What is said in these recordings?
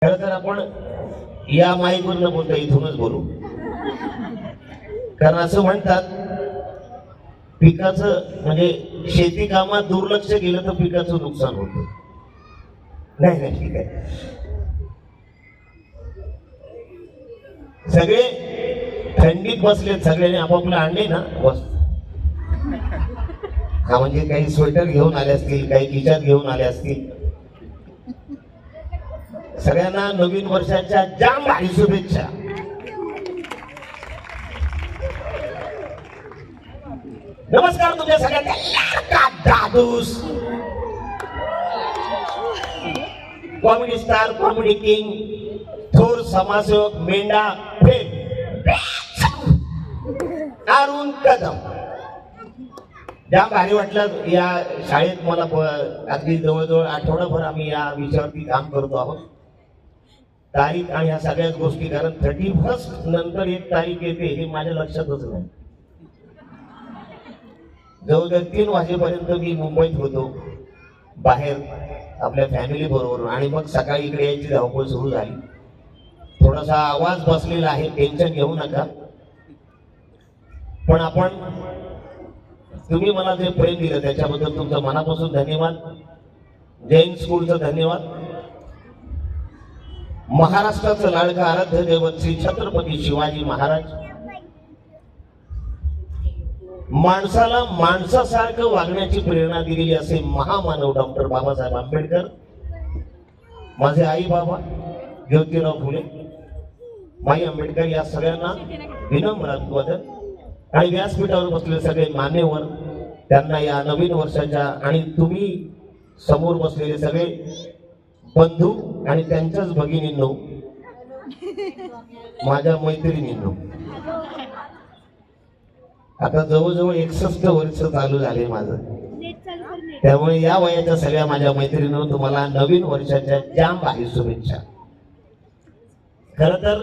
खरं तर आपण या माईकवरनं बोलतो, इथूनच बोलू. कारण असं म्हणतात पिकाचं म्हणजे शेती कामात दुर्लक्ष केलं तर पिकाचं नुकसान होतं. नाही नाही ठीक आहे. सगळे थंडीत बसलेत, सगळ्यांनी आपापले आणले ना बस. हा म्हणजे काही स्वेटर घेऊन आले असतील, काही खिशात घेऊन आले असतील. सगळ्यांना नवीन वर्षाच्या जाम भारी शुभेच्छा. नमस्कार तुमच्या सगळ्यांना. दादूस कॉमेडी स्टार, कॉमेडी किंग, थोर समाजसेवक, मेंढा प्रेम अरुण कदम. जाम भारी वाटलं. या शाळेत मला अगदी जवळजवळ आठवडाभर आम्ही या विषयावरती काम करतो आहोत. तारीख आणि ह्या सगळ्याच गोष्टी, कारण 31 नंतर एक तारीख येते हे माझ्या लक्षातच नाही. जवळजवळ 3 वाजेपर्यंत मी मुंबईत होतो बाहेर आपल्या फॅमिली बरोबर, आणि मग सकाळी इकडे यायची धावपळ सुरू झाली. थोडासा आवाज बसलेला आहे, टेन्शन घेऊ नका. पण आपण तुम्ही मला जे प्रेम दिलं त्याच्याबद्दल तुमचं मनापासून धन्यवाद. जैन स्कूलचं धन्यवाद. महाराष्ट्राचं लाडका आराध्य दैवत श्री छत्रपती शिवाजी महाराज, माणसाला माणसासारखं वागण्याची प्रेरणा दिलेली असे महामानव डॉक्टर बाबासाहेब आंबेडकर, माझे आई बाबा ज्योतिराव फुले, माई आंबेडकर, या सगळ्यांना विनम्र अभिवादन. आणि व्यासपीठावर बसलेले सगळे मान्यवर, त्यांना या नवीन वर्षाच्या, आणि तुम्ही समोर बसलेले सगळे बंधू आणि त्यांच्याच भगिनींनो, माझ्या मैत्रिणींनो, आता जवळजवळ 61 वर्ष चालू झाले माझं. त्यामुळे या वयाच्या सगळ्या माझ्या मैत्रिणींनो तुम्हाला नवीन वर्षाच्या जाम भारी शुभेच्छा. खर तर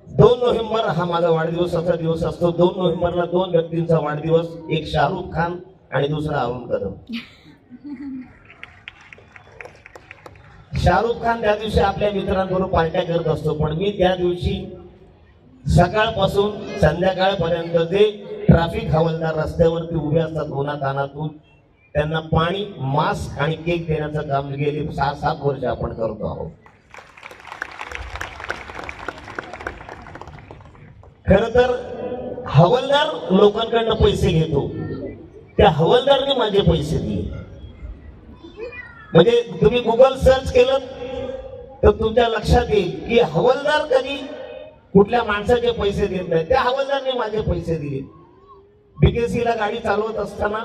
2 नोव्हेंबर हा माझा वाढदिवसाचा दिवस असतो. 2 नोव्हेंबरला 2 व्यक्तींचा वाढदिवस, एक शाहरुख खान आणि दुसरा अरुण कदम. शाहरुख खान त्या दिवशी आपल्या मित्रांबरोबर पार्ट्या करत असतो, पण मी त्या दिवशी सकाळपासून संध्याकाळपर्यंत जे ट्रॅफिक हवालदार रस्त्यावरती उभे असतात उन्हातानातून, त्यांना पाणी, मास्क आणि केक देण्याचं काम गेली 6-7 वर्ष आपण करतो आहोत. खर तर हवालदार लोकांकडनं पैसे घेतो, त्या हवालदारने माझे पैसे दिले. म्हणजे तुम्ही गुगल सर्च केलं तर तुमच्या लक्षात येईल की हवालदार कधी कुठल्या माणसाचे पैसे देत नाही, त्या हवालदारने माझे पैसे दिले. बीकेसीला गाडी चालवत असताना,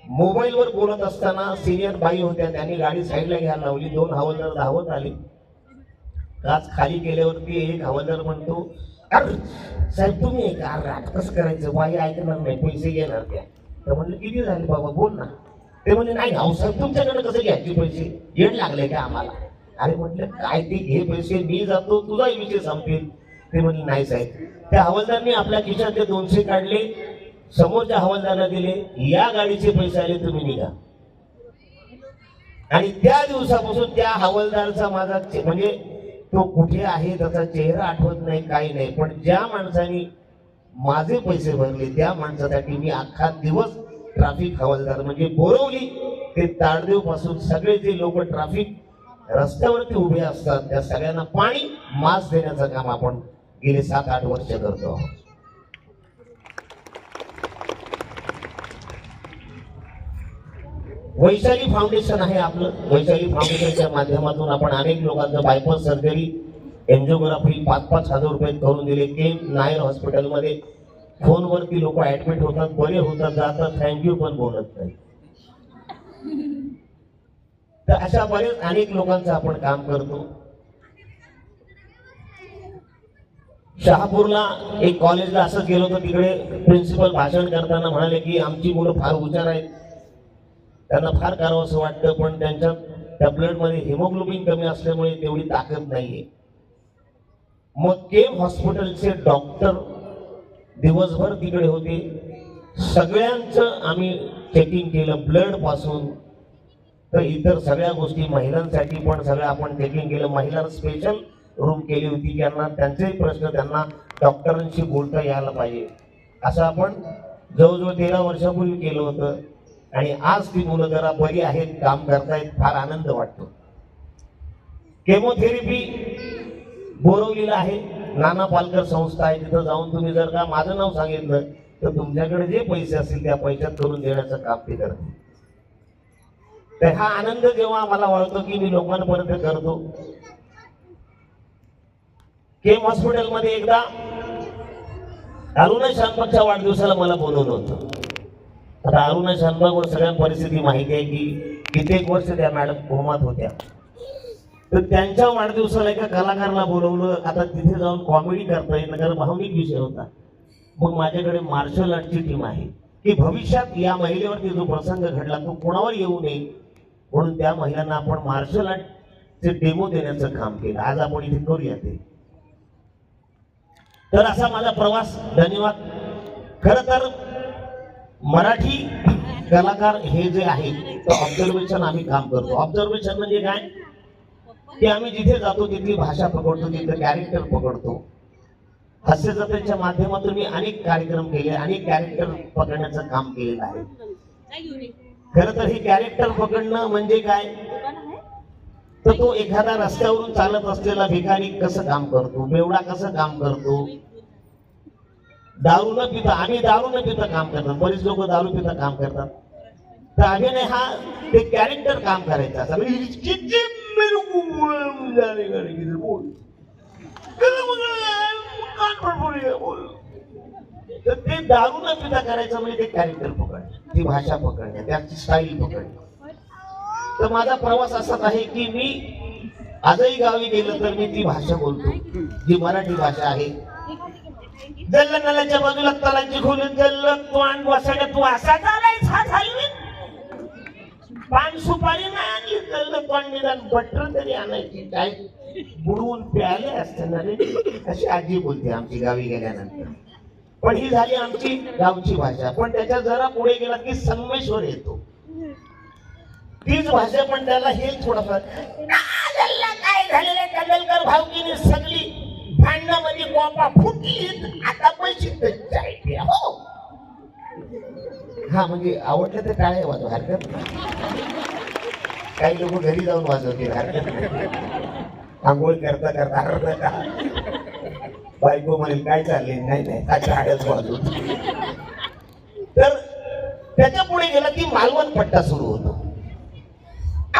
मोबाईलवर बोलत असताना सिनियर बाई होत्या, त्यांनी गाडी साईडला घ्यायला लावली. 2 हवालदार धावत आले. काच खाली केल्यावरती एक हवालदार म्हणतो, अरे साहेब तुम्ही एक कसं करायचं, बाई ऐकणार नाही, पैसे घेणार त्या. तर म्हणलं किती झाले बाबा, बोल ना. ते म्हणले नाही साहेब तुमच्याकडे कसं घ्यायचे पैसे, येड लागले का आम्हाला. अरे म्हटलं काय ते घे पैसे, मी जातो, तुझाही विषय संपेल. ते म्हणले नाही साहेब. त्या हवालदारने आपल्या खिशातले 200 काढले, समोरच्या हवालदाराला दिले, या गाडीचे पैसे आले, तुम्ही निघा. आणि त्या दिवसापासून त्या हवालदारचा माझा म्हणजे तो कुठे आहे त्याचा चेहरा आठवत नाही, काही नाही, पण ज्या माणसाने माझे पैसे भरले त्या माणसासाठी मी अख्खा दिवस ट्रॅफिक हवालदार, म्हणजे बोरवली ते ताडदेव पासून सगळे जे लोक ट्रॅफिक रस्त्यावरती उभे असतात त्या सगळ्यांना पाणी, मास्क देण्याचं काम आपण गेले 7-8 वर्ष करतो. वैशाली फाउंडेशन आहे आपलं. वैशाली फाउंडेशनच्या माध्यमातून आपण अनेक लोकांचं बायपास सर्जरी, एन्जिओग्राफी 5-5 हजार रुपये करून दिले. के नायर हॉस्पिटलमध्ये फोनवरती लोक ऍडमिट होतात, बरे होतात, जातात, थँक्यू पण बोलत नाही. तर अशा बरेच अनेक लोकांचं आपण काम करतो. शहापूरला एक कॉलेजला असंच गेलो होतो, तिकडे प्रिन्सिपल भाषण करताना म्हणाले की आमची मुलं फार हुशार आहेत, त्यांना फार करावं असं वाटतं, पण त्यांच्या त्या ब्लडमध्ये हिमोग्लोबिन कमी असल्यामुळे तेवढी ताकद नाहीये. मग केम हॉस्पिटलचे डॉक्टर दिवसभर तिकडे होते. सगळ्यांचं आम्ही चेकिंग केलं, ब्लड पासून तर इतर सगळ्या गोष्टी महिलांसाठी पण सगळं आपण टेकिंग केलं. महिलांना स्पेशल रूम केली होती, त्यांना त्यांचेही प्रश्न त्यांना डॉक्टरांशी बोलता यायला पाहिजे असं आपण जवळजवळ 13 वर्षापूर्वी केलं होतं. आणि आज ती मुलं जरा बरी आहेत, काम करतायत, फार आनंद वाटतो. केमोथेरपी बोरवलेला आहे, नाना पालकर संस्था आहे, तिथं जाऊन तुम्ही जर का माझं नाव सांगितलं तर तुमच्याकडे जे पैसे असतील त्या पैशात करून देण्याचं काम ते करते. तर हा आनंद जेव्हा मला वाटतो की मी लोकांपर्यंत करतो. केम हॉस्पिटलमध्ये एकदा अरुणा शानबागच्या वाढदिवसाला मला बोलवलं होतं. आता अरुणा शानबागवर सगळ्या परिस्थिती माहिती आहे की कित्येक वर्ष त्या मॅडम कोमात होत्या. तर त्यांच्या वाढदिवसाला एका कलाकाराला बोलवलं. आता तिथे जाऊन कॉमेडी करता येईल कारण भावनिक विषय होता. मग माझ्याकडे मार्शल आर्टची टीम आहे की भविष्यात या महिलेवरती जो प्रसंग घडला तो कोणावर येऊ नये म्हणून त्या महिलांना आपण मार्शल आर्टचे डेमो देण्याचं काम केलं. आज आपण इथे करूया ते. तर असा माझा प्रवास. धन्यवाद. खरं तर मराठी कलाकार हे जे आहे तो ऑब्झर्वेशन आम्ही काम करतो. ऑब्झर्वेशन म्हणजे काय की आम्ही जिथे जातो तिथली भाषा पकडतो, तिथलं कॅरेक्टर पकडतो. हास्य जत्रेच्या माध्यमातून मी अनेक कार्यक्रम केले, अनेक कॅरेक्टर पकडण्याचं काम केलेलं आहे. खरं तर हे कॅरेक्टर पकडणं म्हणजे काय तर तो एखादा रस्त्यावरून चालत असलेला भिकारी कसं काम करतो, बेवडा कसं काम करतो, दारू न पिता, आम्ही दारू न पिता काम करतात, बरीच लोक दारू पिता काम करतात. तर अभिनय हा ते कॅरेक्टर काम करायचं असं तर ते दारू न पिता करायचं म्हणजे ते कॅरेक्टर पकडणं, ती भाषा पकडणं, त्याची स्टाईल पकडणं. तर माझा प्रवास असाच आहे की मी आजही गावी गेलं तर मी ती भाषा बोलतो जी मराठी भाषा आहे. जल्ल नल्याच्या बाजूला तलांची खोलून जल्ल तोंड वसाड्या तू असा झालाय हा झाली पान सुपारी नाही आणली जल्ल तोंड निदान बटर तरी आणायची काय बुडवून प्याले असते ना रे अशी आजी बोलते आमची गावी गेल्यानंतर. पण ही झाली आमची गावची भाषा. पण त्याच्या जरा पुढे गेला की संगमेश्वर येतो, तीच भाषा पण त्याला हे थोडंफार काय झालेलं कदलकर भावकीने सगळी भांडणामध्ये कोपा फुटली आता पैसे हो. हा म्हणजे आवडलं तर काय वाजव हरकत काही लोक घरी जाऊन वाजवतील हरकत नाही. आंघोळ करता करता हरकत बायको म्हणेल काय चालले नाही नाही त्याच्या आड्याच वाजव. तर त्याच्या पुढे गेला की मालवण पट्टा सुरू होतो.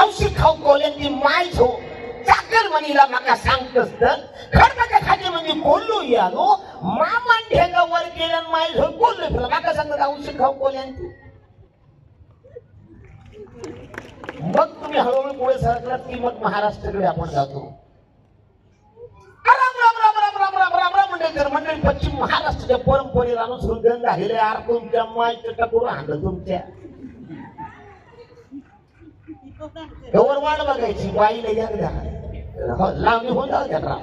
औषध खाऊ कोल्यांची माय झो चाकर म्हणीला माका सांगतस तर खडकाच्या खाली म्हणजे कोल्लो यालो मामा ढेगा वर केल्यान माय झो कोल्लो फिरला माका सांगत औषध खाऊ कोल्यांची. मग तुम्ही हळूहळू पुढे सरकलात की मग महाराष्ट्राकडे आपण जातो. राम राम राम राम राम राम राम राम मंडळी मंडळी पश्चिम महाराष्ट्राच्या परंपरेला अनुसरून गंध झालेले आर तुमच्या मायचं टकोर हाणलं तुमच्या गवर वाट बघायची बाईला एकदा लावणी होऊन जाऊ द्या.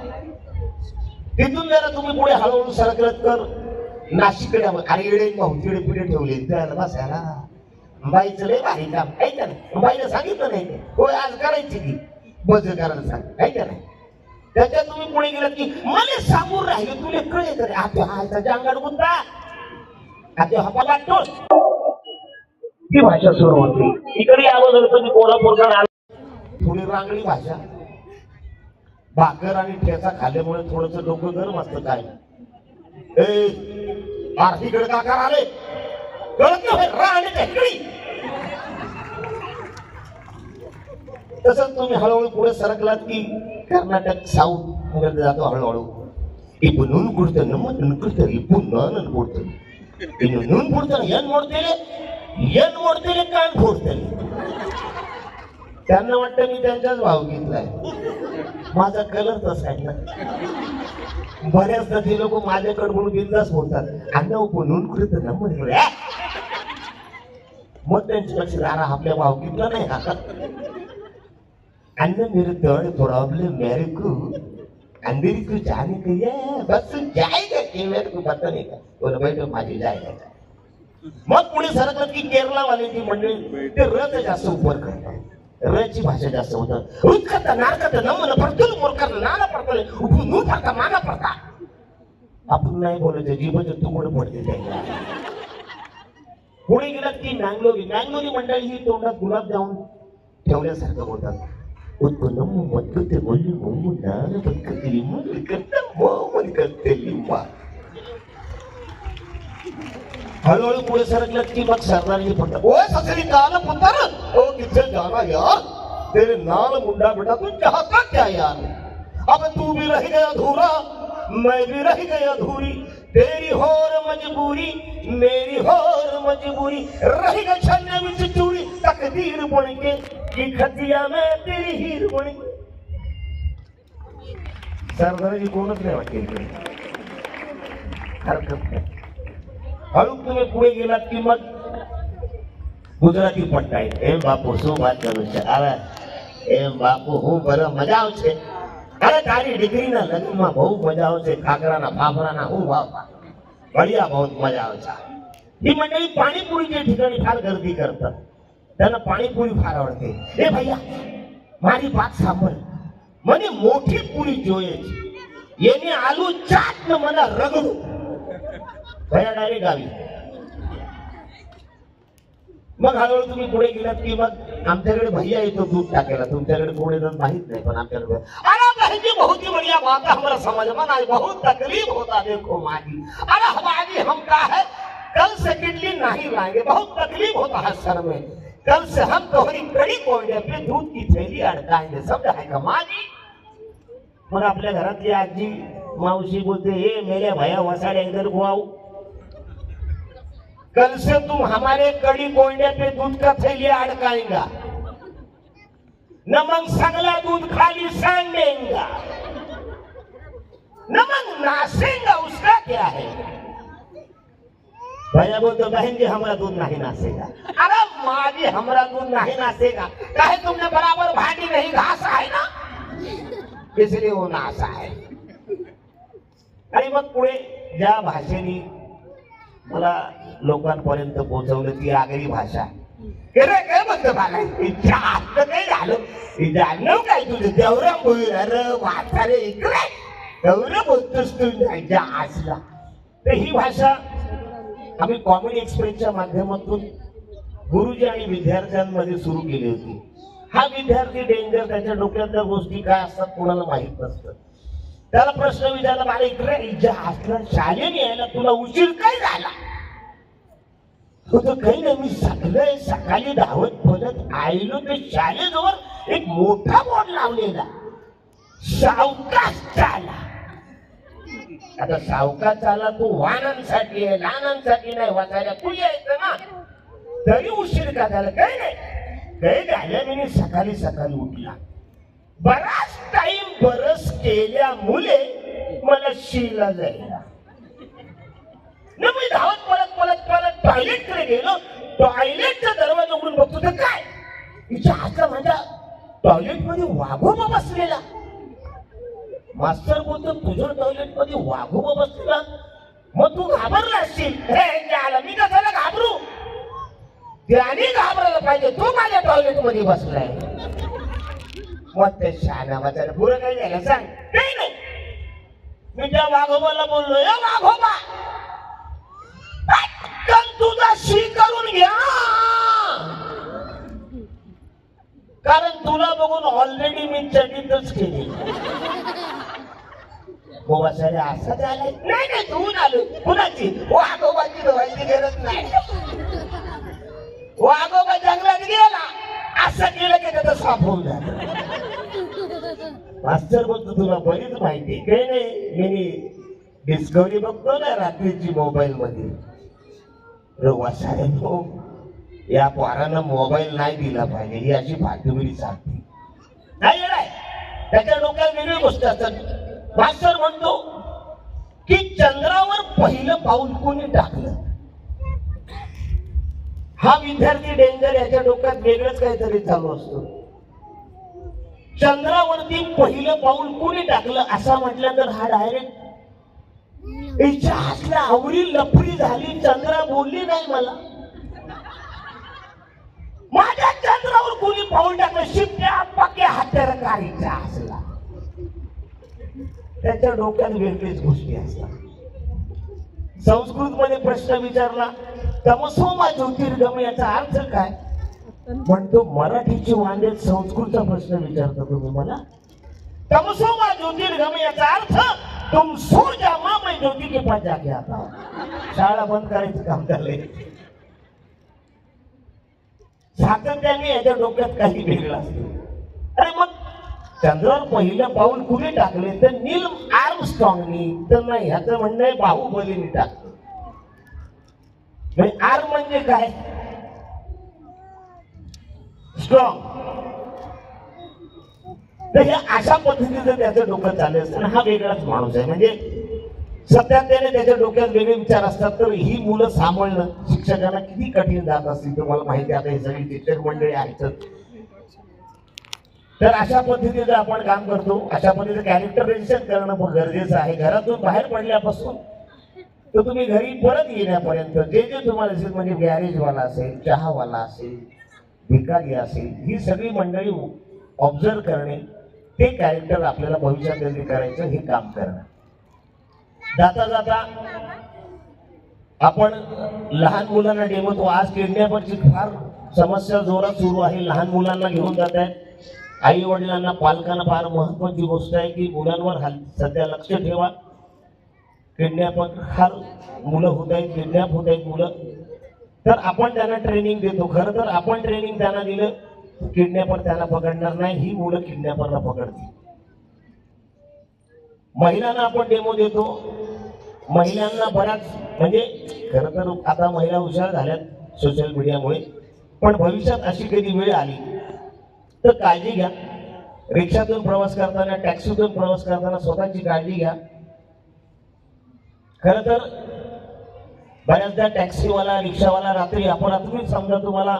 तिथून जरा तुम्ही पुढे हळूहळू सरकलत कर नाशिककडे. अरे येडे भाऊतीकडे पिढे ठेवले त्याला बसायला बाईचं लय भारी काम आहे का नाही. बाईला सांगितलं नाही होय आज करायची की बज करायला सांग आहे का नाही. त्याच्यात तुम्ही पुढे गेलात की मला सांगून राहिले तुला कळे करे आता हायचा जांगाड गुंता आता हपा लागतो ती भाषा सुरू होती. इकडे अगोदर तुम्ही कोल्हापूरकडे आला थोडी रांगडी भाषा. भाकर आणि ठेचा खाल्ल्यामुळे थोडस डोकं गरम असतं. काय आरतीकडे काकार आले कळत नाही. तसंच तुम्ही हळूहळू पुढे सरकलात की कर्नाटक साऊथ मध्ये जातो हळूहळू. इपून कुडतं नमन कुडतं इपून नन कुडतं नून कुडतं यन मोडतेले कान फोडतेले. त्यांना वाटतं मी त्यांचाच भाव घेतलाय. माझा कलर तसा आहे ना. बऱ्याचदा ते लोक माझ्याकडे म्हणून बिंदास बोलतात अन्न बनवून कृत ना म्हणजे मग त्यांच्या लक्षात आला आपल्या भाव घेतला नाही हा अन्न मेरे थर्ड प्रॉब्लम मेरे को अंधेरी को जाने के लिए बस जाएगा कि मेरे को पता नहीं था बोला भाई तो माझी जाएगा. मग पुढे सरकत की केरळवाल्यांची मंडळी ते रथ जास्त उपर करतात. रची भाषा जास्त होतं. उत्कत नारकत नमन पडतल मोरकर नाना पडतल उभू पडता माना पडता. आपण नाही बोलायचं, जीभचं तुकडं पडते त्याला. पुढे गेलात की मँगलोरी. मँगलोरी मंडळी ही तोंडात गुलाबजामुन ठेवल्यासारखं बोलतात. उत्पन्न मत बोलली मम्मू नाना पडकते लिंबू करते लिंबा. हळूहळू पुढे सरकलं की मग सरदारजी पडतात. ओए ससरी काल पुत्र ओ किधर जाना यार, तेरे नाल मुंडा बेटा तू चाहता क्या यार. अब तू भी रह गया अधूरा, मैं भी रह गया अधूरी, तेरी होर मजबूरी मेरी होर मजबूरी, रह गया छन्ने विच चूड़ी तकदीर बन के की खतिया में तेरी हीर बन के. सरदारजी कोणच नाही वाटते. हरकत नाही. हळू तुम्ही पुढे गेलात की मग ગુજરાતી પટ્ટાઈ. એમ બાપુ શું વાત કરું છે. અરે એમ બાપુ હું બરો મજા આવશે. અરે તારી દીકરીના લગ્નમાં બહુ મજા આવશે. ખાખરાના ફાફડાના હું વાપા બઢિયા બહુ મજા આવશે. ही मंडळी पाणीपुरीच्या ठिकाणी फार गर्दी करतात. त्यांना पाणीपुरी फार आवडते. ए भैया मारी बात सांभाळ, મને મોટી પૂરી જોઈએ છે. એને આલુ ચાટ ને મને રગડું. भैया डायरेक्ट गावी. मग हळूहळू तुम्ही पुढे गेलात की मग आमच्याकडे भैया येतो दूध टाकायला. तुमच्याकडे कोण येतात माहित नाही, पण आमच्याकडे अरे बहन जी बहुत ही बढ़िया बात है. हमारा समझ में ना बहुत तकलीफ होता देखो माजी. अरे हमारी हम का है कल से किडली नहीं लाएंगे, बहुत तकलीफ होता है सर में. कल से हम तुम्हारी कड़ी कोयले पे दूध की थैली अड़काएंगे, समझा है का माजी. मग आपल्या घरातली आजी मावशी बोलते हे मेरे भैया वसाड़े इधर को आओ. कल से तुम हमारे कड़ी कोयले पे दूध का थैलिया अड़काएगा, न मग सगला दूध खाली सांड देगा, न मग नासेगा. उसका क्या है. भैया बोलते बहन जी हमारा दूध नहीं नासेगा. अरे माँ जी हमारा दूध नहीं नासेगा काहे, तुमने बराबर भाटी नहीं घासा है ना, इसलिए वो नासा है. आणि मग पुढे ज्या भाषेने मला लोकांपर्यंत पोहोचवलं ती आगरी भाषा. काय म्हणतो मला काय झालं जाणव काय तुझं देवरा बोल. अरे म्हातारे इकडे देवरा बोलतोस तू असला. तर ही भाषा आम्ही कॉमेडी एक्सप्रेसच्या माध्यमातून गुरुजी आणि विद्यार्थ्यांमध्ये सुरू केली होती. हा विद्यार्थी डेंजर, त्याच्या डोक्यातल्या गोष्टी काय असतात कोणाला माहित नसतं. त्याला प्रश्न विचारला मला इकडे इजा असला शाळेने यायला तुला उशीर काय झाला. काही नाही मी सकाळी धावत बोलत आयलो ते शाळेजवळ एक मोठा बोर्ड लावलेला सावकाश चाला. आता सावकाश चाला तू वाहनांसाठी आहे लहानांसाठी नाही. वाचायला तू यायचं ना, तरी उशीर का झाला. काही नाही काही झाल्या मी सकाळी सकाळी उठला. बराच टाइम बरस केल्यामुळे मला शिला जायला. मी धावत पळत टॉयलेट कडे गेलो. टॉयलेटचा दरवाजा उघडून बघतो तर काय तिच्या हातला माझ्या टॉयलेट मध्ये वाघोबा बसलेला. मास्टर बोलतो तुझ्या टॉयलेट मध्ये वाघोबा बसलेला, मग तू घाबरला असशील. मी कशाला घाबरू, त्याने घाबरायला पाहिजे, तू माझ्या टॉयलेट मध्ये बसलाय. मग ते शहाणा वाचायला पुरं काही झालं सांग. काही नाही. मी त्या वाघोबाला बोललो या वाघोबा पटकन तुझा शी करून घ्या, कारण तुला बघून ऑलरेडी मी चकितच केली. गोबा सारे असं झालंय. नाही तू आलो कुणाची वाघोबाची धुवायची गरज नाही. वाघोबा जंगलात गेला असं केलं की त्याचं साफ होऊन झालं. मास्टर बोलतो तुला बरीच माहिती. काही नाही मी डिस्कवरी बघतो ना रात्रीची मोबाईल मध्ये. रवा साहेब या पोरांना मोबाईल नाही दिला पाहिजे ही अशी फालतूगिरी सांगते. नाही त्याच्या डोक्यात वेगळी गोष्ट असतात. मास्टर म्हणतो की चंद्रावर पहिलं पाऊल कोणी टाकलं. हा विद्यार्थी डेंजर, याच्या डोक्यात वेगळंच काहीतरी चालू असतो. चंद्रावरती पहिलं पाऊल कोणी टाकलं असं म्हटलं तर हा डायरेक्ट हिच्या हातला आवडी लफडी झाली. चंद्रा बोलली नाही मला. माझ्या चंद्रावर कोणी पाऊल टाकलं शिप्या पक्या हत्यारकारीचा असला त्याच्या डोक्यात वेगळीच गोष्टी असतात. संस्कृत मध्ये प्रश्न विचारला तमसोमा ज्योतिर्गम याचा अर्थ काय म्हणतो मराठीची वांदे संस्कृतचा प्रश्न विचारता तुम्ही मला. तमसोमा ज्योतिर्गम याचा अर्थ तुम सो जा मां मैं ज्योति के पास जाके आता हूं. शाळा बंद करायचं काम झालंय. सातत्याने याच्या डोक्यात काही वेगळं असतं. अरे मग चंद्रावर पहिलं पाऊल कुणी टाकले तर नील आर्मस्ट्रॉंगनी तर नाही ह्याचं म्हणणं आहे बाहुबलीने टाकलं. आर म्हणजे काय स्ट्रॉंग. तर हे अशा पद्धतीचं त्याचं डोकं चालू असतं. हा वेगळाच माणूस आहे. म्हणजे सध्या त्याने त्याच्या डोक्यात वेगळे विचार असतात. तर ही मुलं सांभाळणं शिक्षकांना किती कठीण जात असतील तुम्हाला माहिती आहे. आता हे सगळी शिक्षक मंडळी आहेत. तर अशा पद्धतीचं आपण काम करतो. अशा पद्धतीचं कॅरेक्टरायझेशन करणं गरजेचं आहे. घरातून बाहेर पडल्यापासून तर तुम्ही घरी परत येण्यापर्यंत जे जे तुम्हाला असेल म्हणजे गॅरेजवाला असेल चहावाला असेल भिकारी असेल ही सगळी मंडळी ऑब्झर्व करणे ते कॅरेक्टर आपल्याला भविष्यात करायचं हे काम करणं. जाता जाता आपण लहान मुलांना डेमो आज किडनॅपरची फार समस्या जोरात सुरू आहे. लहान मुलांना घेऊन जात आहेत. आई वडिलांना पालकांना फार महत्वाची गोष्ट आहे की मुलांवर सध्या लक्ष ठेवा. किडनॅपर फार मुलं होत आहेत किडनॅप होत आहेत मुलं. तर आपण त्यांना ट्रेनिंग देतो. खरं तर आपण ट्रेनिंग त्यांना दिलं किडनॅपर त्यांना पकडणार नाही. ही मुलं किडनॅपरला पकडतील. महिलांना आपण डेमो देतो. महिलांना बऱ्याच म्हणजे खरं तर आता महिला हुशार झाल्यात सोशल मीडियामुळे. पण भविष्यात अशी कधी वेळ आली तर काळजी घ्या. रिक्षातून प्रवास करताना टॅक्सीतून प्रवास करताना स्वतःची काळजी घ्या. खरं तर बऱ्याचदा टॅक्सीवाला रिक्षावाला रात्री अपरात्री समजा तुम्हाला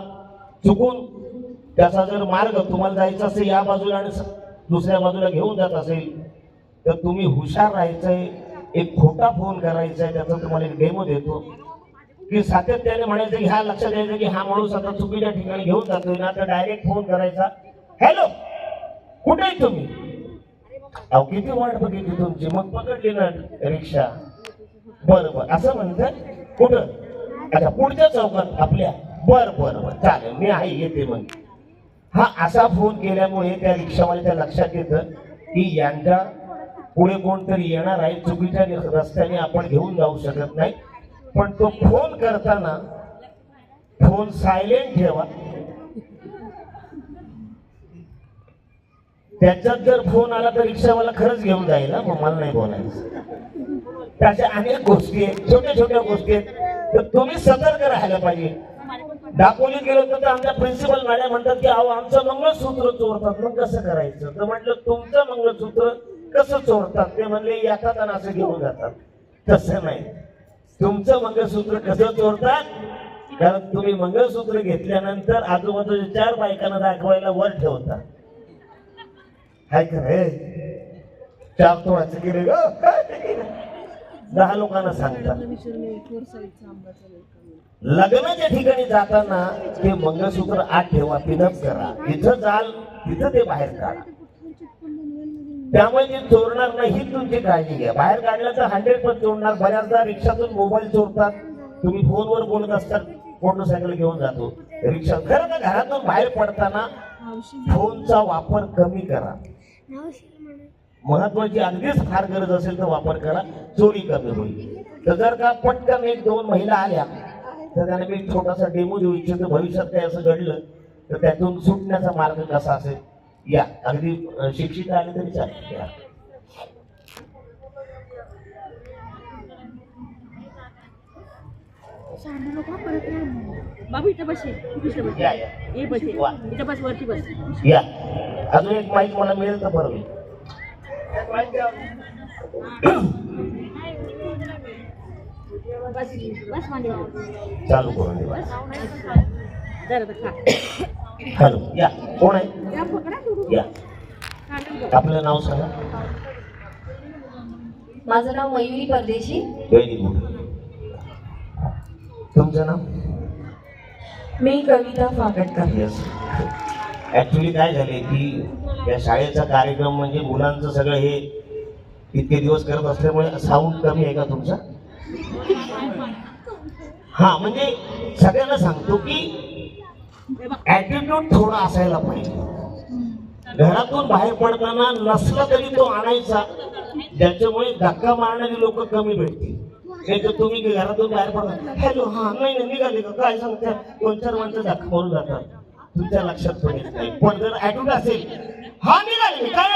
चुकून त्याचा जर मार्ग तुम्हाला जायचा असेल या बाजूला आणि दुसऱ्या बाजूला घेऊन जात असेल तर तुम्ही हुशार राहायचंय. एक खोटा फोन करायचा आहे. त्याचा तुम्हाला एक डेमो देतो की सातत्याने म्हणायचं की ह्या लक्षात द्यायचं की हा माणूस आता चुकीच्या ठिकाणी घेऊन जातोय ना तर डायरेक्ट फोन करायचा हॅलो कुठे आहे तुम्ही. अहो किती वाट बघितली तुमची मग पकडली ना रिक्षा. बरं असं म्हणतात कुठं अच्छा पुढच्या चौकात आपल्या बरं चालेल मी आहे येते मग. हा असा फोन केल्यामुळे त्या रिक्षावाल्याच्या लक्षात येतं की यांच्या पुढे कोणतरी येणार आहे. चुकीच्या रस्त्याने आपण घेऊन जाऊ शकत नाही. पण तो फोन करताना फोन सायलेंट ठेवा. त्याच्यात जर फोन आला तर रिक्षावाला खरंच घेऊन जाईल ना मग मला नाही बोलायचं. त्याच्या अनेक गोष्टी आहेत छोट्या छोट्या गोष्टी आहेत. तर तुम्ही सतर्क राहायला पाहिजे. दापोलीत गेलो तर आमच्या प्रिन्सिपल मॅडम म्हणतात की अहो आमचं मंगळसूत्र चोरतात. मग कसं करायचं तर म्हटलं तुमचं मंगळसूत्र कसं चोरतात ते म्हणले येतात आणि असं घेऊन जातात. तसं नाही. तुमचं मंगळसूत्र कसं चोरतात कारण तुम्ही मंगळसूत्र घेतल्यानंतर आजूबाजूच्या 4 बायकांना दाखवायला वर ठेवतात. हाय का रे 4 तोळाचं गेले ग 10 लोकांना सांगतात. लग्नाच्या ठिकाणी जाताना ते मंगळसूत्र आत ठेवा. पिनअप करा. तिथं जाल तिथं ते बाहेर काढा. त्यामुळे ते चोरणार नाही ही तुमची काळजी घ्या. बाहेर काढलं तर 100% चोरणार. बऱ्याचदा रिक्षातून मोबाईल चोरतात. तुम्ही फोनवर बोलत असतात मोटरसायकल घेऊन जातो रिक्षा. खरं तर घरातून बाहेर पडताना फोनचा वापर कमी करा. महत्वाची अगदीच फार गरज असेल तर वापर करा. चोरी कमी होईल. तर जर का पटकन 1-2 महिला आल्या तर त्यांना मी छोटासा डेमो देऊ इच्छितो. भविष्यात काही असं घडलं तर त्यातून सुटण्याचा मार्ग कसा असेल या. अगदी शिक्षित आले तरी चालेल या. बाबू इथं बस या अजून एक माईक मला मिळेल तर बरं होईल. चालू करून दे. हॅलो या कोण आहे या आपलं नाव सांगा. माझं नाव मयुरी परदेशी. Very good. तुमचं नाव मी कविता फाकटकर. येस. ऍक्च्युली काय झाले की या शाळेचा कार्यक्रम म्हणजे मुलांचं सगळं हे इतके दिवस करत असल्यामुळे साऊंड कमी आहे का तुमचा? हा, म्हणजे सगळ्यांना सांगतो की ऍटिट्यूड थोडा असायला पाहिजे. घरातून बाहेर पडताना नसला तरी तो आणायचा, ज्याच्यामुळे धक्का मारणारी लोक कमी भेटतील. नाही तर तुम्ही घरातून बाहेर पडता, हॅलो, हा, नाही निघाले का, काय सांगता, 2-4 माणसं धक्का मारून जातात, तुमच्या लक्षात पण येत नाही. पण जर ऍटिट्यूड असेल, हा निघाले मी, काय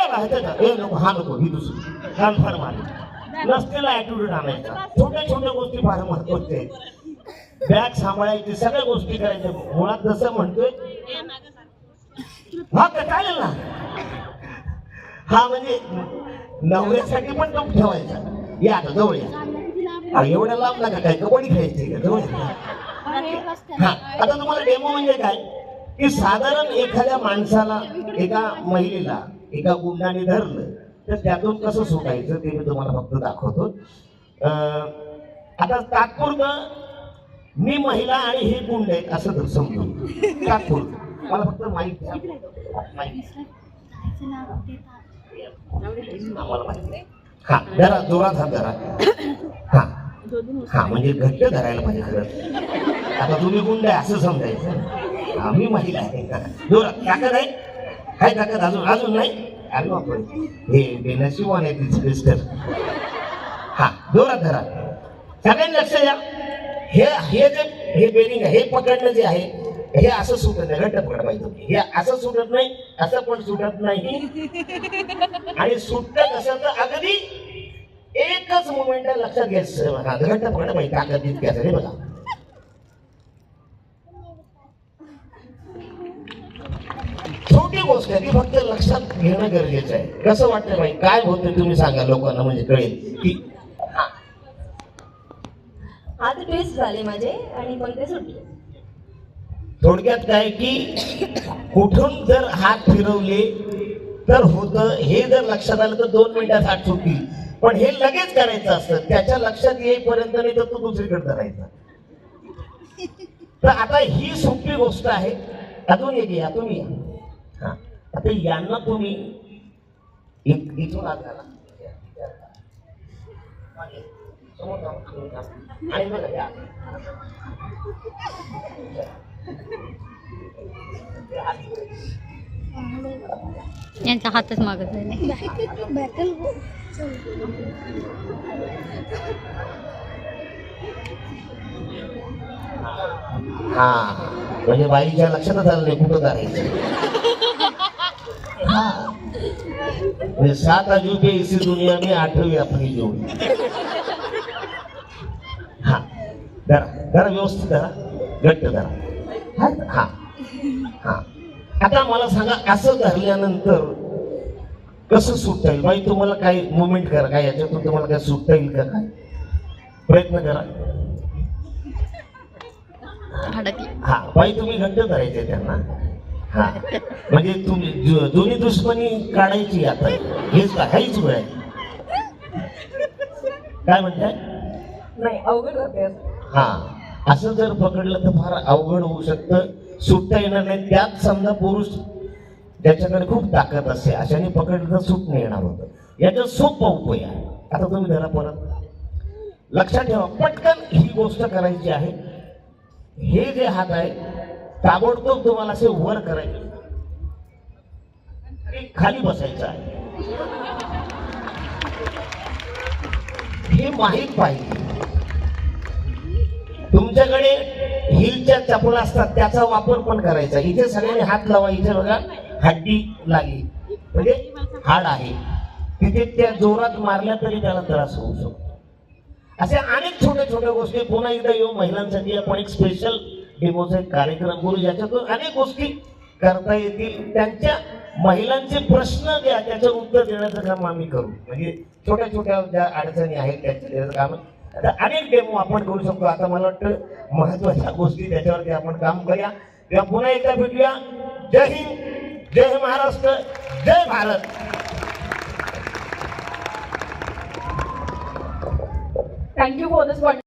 नको, हा नको, ही दुसरी कान फार मारे, नसलेला ऍटिट्यूड आणायचा. छोट्या छोट्या गोष्टी फार महत्वाच्या आहेत. बॅग सांभाळायची, सगळ्या गोष्टी करायच्या. मुळात जसं म्हणतोय हा का, चालेल ना, हा म्हणजे नवऱ्यासाठी पण तो ठेवायचा. या आता जवळ या, एवढ्या लांब नका, काय कबड्डी खेळायची का, जवळ या. हा, आता तुम्हाला डेमो म्हणजे काय की साधारण एखाद्या माणसाला, एका महिलेला एका गुंडाने धरलं तर त्यातून कसं सुटायचं ते मी तुम्हाला फक्त दाखवतो. आता तात्पुरतं मी महिला आणि हे गुंड आहेत असं तर समजून, तात्पुरतं मला फक्त माहिती हा, जरा जोरात हात धरा. हा हा, म्हणजे घट्ट धरायला पाहिजे खरं. आता तुम्ही गुंड आहे असं समजायचं, आम्ही महिला आहे. जोरात ताकद आहे, काय ताकद अजून अजून नाही. अरे बापरे, हे बेनशिवान आहे तिचं मिस्टर. हा, जोरात धरा, सगळ्यांनी लक्ष द्या. हे जे हे बेरिंग आहे, हे पकडणं जे आहे हे असं सुटत नाही, घट्ट पकड पाहिजे. हे असं सुटत नाही, असं पण सुटत नाही. आणि सुटत कसं तर अगदी एकच मोमेंट लक्षात घ्यायचं. हा, घट्ट पकड पाहिजे, ताकद इतकी असेल. बघा, छोटी गोष्ट आहे ती, फक्त लक्षात घेणं गरजेचं आहे. कसं वाटतं बाई, काय होतं तुम्ही सांगा लोकांना, म्हणजे कळेल की. हात ट्विस्ट झाले माझे आणि पंखे सुटले. थोडक्यात काय की कुठून जर हात फिरवले तर होतं, हे जर लक्षात आलं तर 2 मिनिटात हात सुटतील. पण हे लगेच करायचं असतं, त्याच्या लक्षात येईपर्यंत नाही तर तो दुसरीकडे करायचा. तर आता ही सोपी गोष्ट आहे. अजून एक या, तुम्ही या. हा, आता यांना तुम्ही इथून हात घाला आणि बघा या. यांचा हातच मागत नाही. हा, म्हणजे बाईच्या लक्षातच आलं नाही कुठं करायचं. हा, 7 अजूबे इसी दुनिया में 8वीं अपनी जोडी. हा, जरा व्यवस्थित धरा, घट्ट धरा. हा हा, आता मला सांगा, असं धरल्यानंतर कसं सुटता येईल? बाई तुम्हाला काय मुवमेंट करा, काय याच्यातून तुम्हाला काय सुटता येईल का, काय प्रयत्न करा. हा, बाई तुम्ही घट्ट धरायचे त्यांना. हा, म्हणजे तुम्ही जुनी दुश्मनी काढायची. आता हेच का, काहीच वेळ आहे. काय म्हणताय? नाही, अवघड होते. हा, असं जर पकडलं तर फार अवघड होऊ शकतं, सुटता येणार नाही. त्यात समजा पुरुष ज्याच्याकडे खूप ताकद असते, अशाने पकडलं तर सुट नाही येणार होतं. याचा सोपा उपाय आहे. आता तुम्ही जरा परत लक्षात ठेवा, पटकन ही गोष्ट करायची आहे. हे जे हात आहे ताबडतोब तुम्हाला असे वर करायचे, खाली बसायचं आहे. हे माहीत पाहिजे. तुमच्याकडे हिलच्या चपला असतात, त्याचा वापर पण करायचा. इथे सगळ्यांनी हात लावा. इथे बघा, हड्डी लागली म्हणजे हाड आहे तिथे, त्या जोरात मारल्या तरी त्याला त्रास होऊ शकतो. असे अनेक छोट्या छोट्या गोष्टी. पुन्हा एकदा येऊ महिलांसाठी आपण एक स्पेशल डेमोचा एक कार्यक्रम करू, ज्याच्यातून अनेक गोष्टी करता येतील. त्यांच्या महिलांचे प्रश्न द्या, त्याचं उत्तर देण्याचं काम आम्ही करू. म्हणजे छोट्या छोट्या ज्या अडचणी आहेत त्याच्या काम अनेक डेमो आपण करू शकतो. आता मला वाटतं महत्वाच्या गोष्टी त्याच्यावरती आपण काम करूया. तेव्हा पुन्हा एकदा भेटूया. जय हिंद, जय महाराष्ट्र, जय Bharat. Thank you for this wonderful